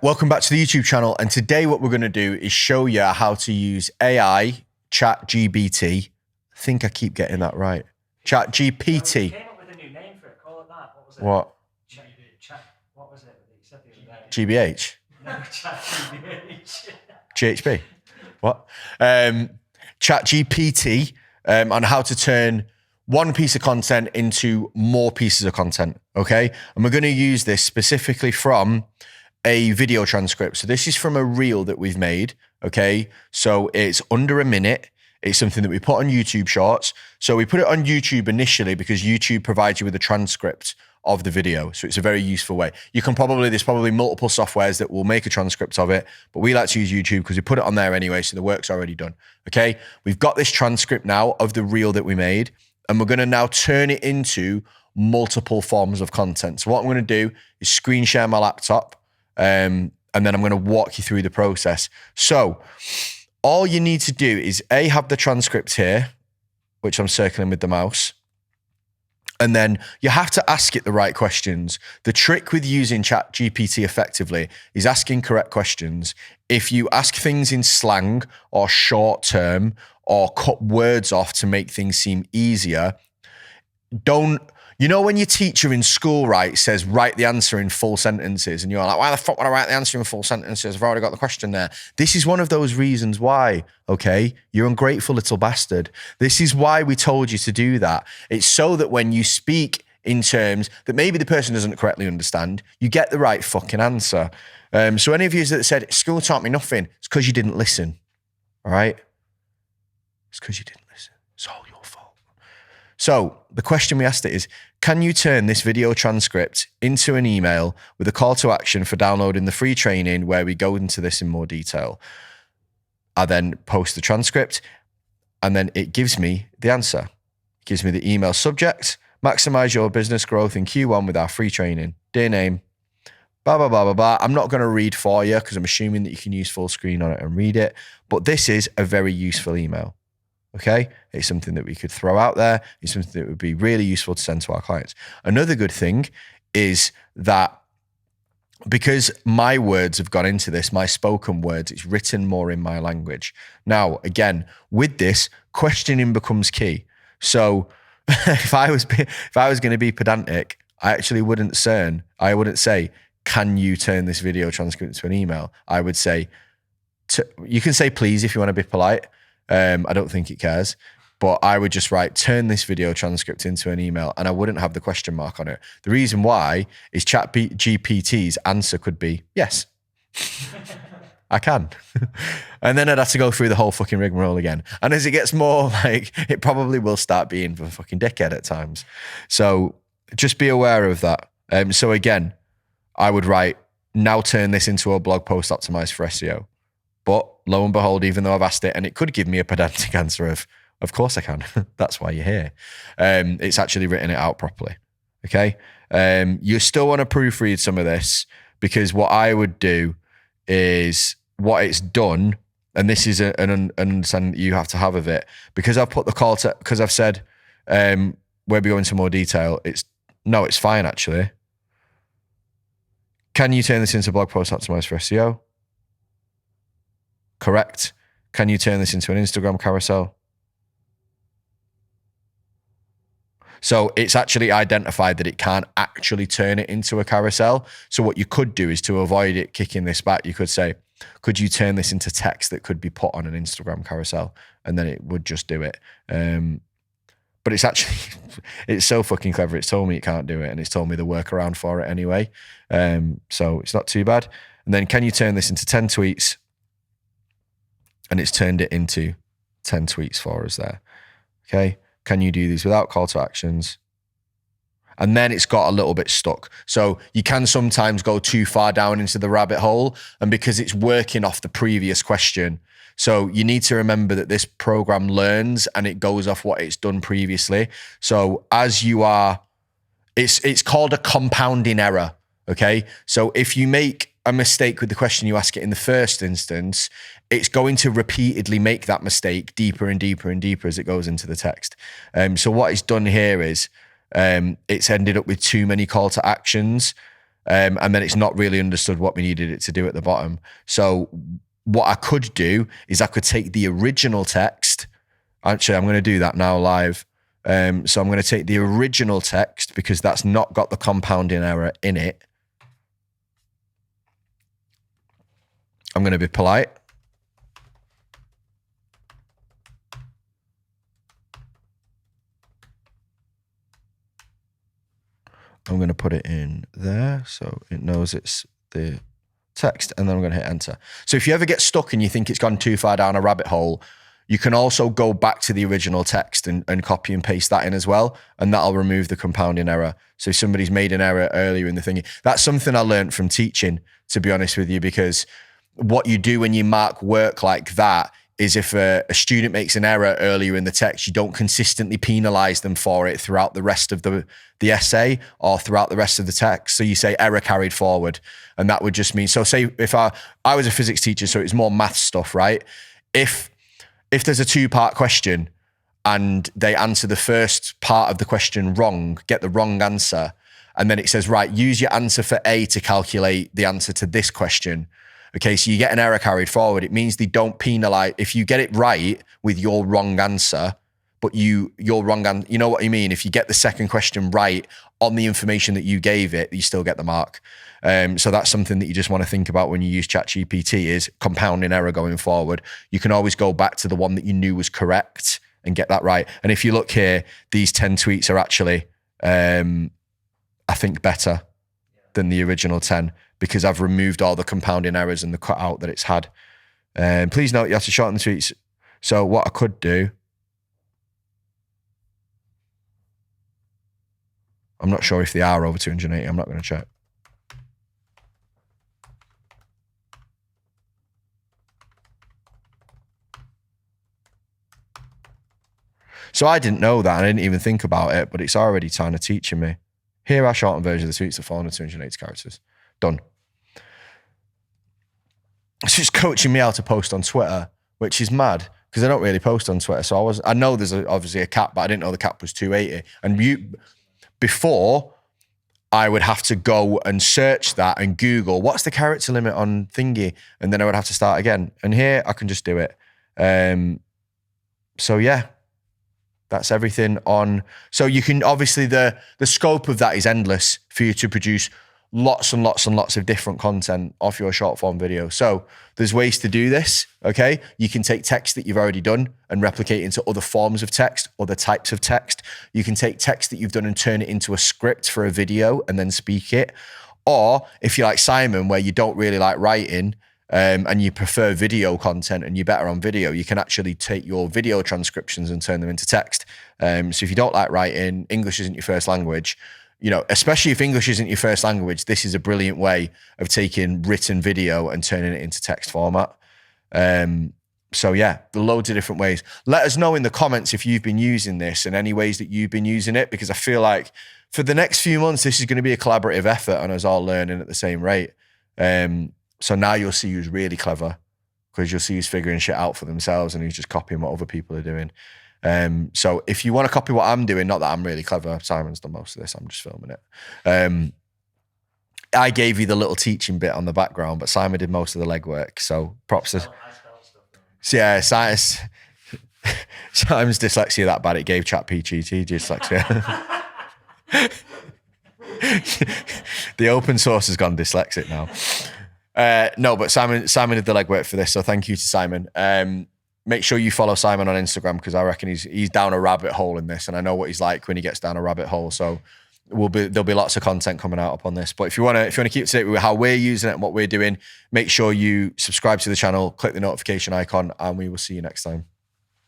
Welcome back to the YouTube channel, and today what we're going to do is show you how to use AI, ChatGPT. I think I keep getting that right. ChatGPT. Came up with a new name for it. Call it that. What was it? What? What was it that you said the other day? GBH? No, ChatGPT. GHB? What? ChatGPT on how to turn one piece of content into more pieces of content, okay? And we're going to use this specifically from a video transcript. So this is from a reel that we've made, okay? So it's under a minute. It's something that we put on YouTube Shorts. So we put it on YouTube initially because YouTube provides you with a transcript of the video. So it's a very useful way. There's probably multiple softwares that will make a transcript of it, but we like to use YouTube because we put it on there anyway, so the work's already done, okay? We've got this transcript now of the reel that we made, and we're gonna now turn it into multiple forms of content. So what I'm gonna do is screen share my laptop, and then I'm gonna walk you through the process. So all you need to do is have the transcript here, which I'm circling with the mouse, and then you have to ask it the right questions. The trick with using ChatGPT effectively is asking correct questions. If you ask things in slang or short term or cut words off to make things seem easier, you know when your teacher in school, right, says write the answer in full sentences and you're like, why the fuck would I write the answer in full sentences? I've already got the question there. This is one of those reasons why, okay? You're ungrateful little bastard. This is why we told you to do that. It's so that when you speak in terms that maybe the person doesn't correctly understand, you get the right fucking answer. So any of you that said, school taught me nothing, it's because you didn't listen, all right? It's because you didn't listen. It's all your fault. So the question we asked it is, can you turn this video transcript into an email with a call to action for downloading the free training where we go into this in more detail? I then post the transcript and then it gives me the answer. It gives me the email subject, maximize your business growth in Q1 with our free training. Dear name, blah, blah, blah, blah, blah. I'm not going to read for you because I'm assuming that you can use full screen on it and read it, but this is a very useful email. Okay, it's something that we could throw out there. It's something that would be really useful to send to our clients. Another good thing is that because my words have gone into this, my spoken words, it's written more in my language. Now, again, with this, questioning becomes key. So if I was going to be pedantic, I actually wouldn't say, can you turn this video transcript into an email? I would say, you can say please if you want to be polite. I don't think it cares, but I would just write, turn this video transcript into an email, and I wouldn't have the question mark on it. The reason why is ChatGPT's answer could be, yes, I can. And then I'd have to go through the whole fucking rigmarole again. And as it gets more like, it probably will start being a fucking dickhead at times. So just be aware of that. So again, I would write, now turn this into a blog post optimized for SEO. But lo and behold, even though I've asked it, and it could give me a pedantic answer of course I can. That's why you're here. It's actually written it out properly. Okay. You still want to proofread some of this, because what I would do is what it's done, and this is an understanding that you have to have of it, because I've put the call to, because I've said where we go into more detail, it's fine actually. Can you turn this into a blog post optimized for SEO? Correct. Can you turn this into an Instagram carousel? So it's actually identified that it can't actually turn it into a carousel. So what you could do is, to avoid it kicking this back, you could say, could you turn this into text that could be put on an Instagram carousel? And then it would just do it. But it's actually, it's so fucking clever. It's told me it can't do it, and it's told me the workaround for it anyway. So it's not too bad. And then, can you turn this into 10 tweets? And it's turned it into 10 tweets for us there. Okay. Can you do these without call to actions? And then it's got a little bit stuck. So you can sometimes go too far down into the rabbit hole, and because it's working off the previous question. So you need to remember that this program learns and it goes off what it's done previously. So as you are, it's called a compounding error. Okay. So if you make a mistake with the question you ask it in the first instance, it's going to repeatedly make that mistake deeper and deeper and deeper as it goes into the text. So what it's done here is it's ended up with too many call to actions. And then it's not really understood what we needed it to do at the bottom. So what I could do is I could take the original text. Actually, I'm going to do that now live. So I'm going to take the original text because that's not got the compounding error in it. I'm going to be polite. I'm going to put it in there so it knows it's the text, and then I'm going to hit enter. So if you ever get stuck and you think it's gone too far down a rabbit hole, you can also go back to the original text and copy and paste that in as well, and that'll remove the compounding error. So if somebody's made an error earlier in the thing, that's something I learned from teaching, to be honest with you, because what you do when you mark work like that is if a student makes an error earlier in the text, you don't consistently penalize them for it throughout the rest of the essay or throughout the rest of the text. So you say error carried forward, and that would just mean, so say if I was a physics teacher, so it's more math stuff, right? If there's a 2-part question and they answer the first part of the question wrong, get the wrong answer, and then it says, right, use your answer for A to calculate the answer to this question. Okay, so you get an error carried forward. It means they don't penalize if you get it right with your wrong answer, but your wrong answer, you know what I mean? If you get the second question right on the information that you gave it, you still get the mark. So that's something that you just want to think about when you use ChatGPT is compounding error going forward. You can always go back to the one that you knew was correct and get that right. And if you look here, these 10 tweets are actually, I think, better than the original 10 because I've removed all the compounding errors and the cutout that it's had. Please note you have to shorten the tweets. So what I could do, I'm not sure if they are over 280. I'm not going to check. So I didn't know that. I didn't even think about it, but it's already kind of teaching me. Here are shortened versions of the tweets that fall under 280 characters. Done. It's just coaching me how to post on Twitter, which is mad because I don't really post on Twitter. So I know there's obviously a cap, but I didn't know the cap was 280. And before, I would have to go and search that and Google what's the character limit on thingy, and then I would have to start again. And here I can just do it. So yeah, that's everything on. So you can obviously the scope of that is endless for you to produce lots and lots and lots of different content off your short form video. So there's ways to do this, okay? You can take text that you've already done and replicate into other forms of text, other types of text. You can take text that you've done and turn it into a script for a video and then speak it. Or if you're like Simon, where you don't really like writing and you prefer video content and you're better on video, you can actually take your video transcriptions and turn them into text. So if you don't like writing, English isn't your first language, you know, especially if English isn't your first language, this is a brilliant way of taking written video and turning it into text format. So yeah, there are loads of different ways. Let us know in the comments if you've been using this and any ways that you've been using it, because I feel like for the next few months, this is going to be a collaborative effort and us all learning at the same rate. So now you'll see who's really clever because you'll see who's figuring shit out for themselves and who's just copying what other people are doing. So if you want to copy what I'm doing, not that I'm really clever, Simon's done most of this, I'm just filming it. I gave you the little teaching bit on the background, but Simon did most of the legwork. So props to... So yeah, Simon's dyslexia that bad, it gave ChatGPT dyslexia. The open source has gone dyslexic now. No, but Simon did the legwork for this, so thank you to Simon. Make sure you follow Simon on Instagram because I reckon he's down a rabbit hole in this, and I know what he's like when he gets down a rabbit hole. So there'll be lots of content coming out upon this. But if you want to keep up to date with how we're using it and what we're doing, make sure you subscribe to the channel, click the notification icon, and we will see you next time.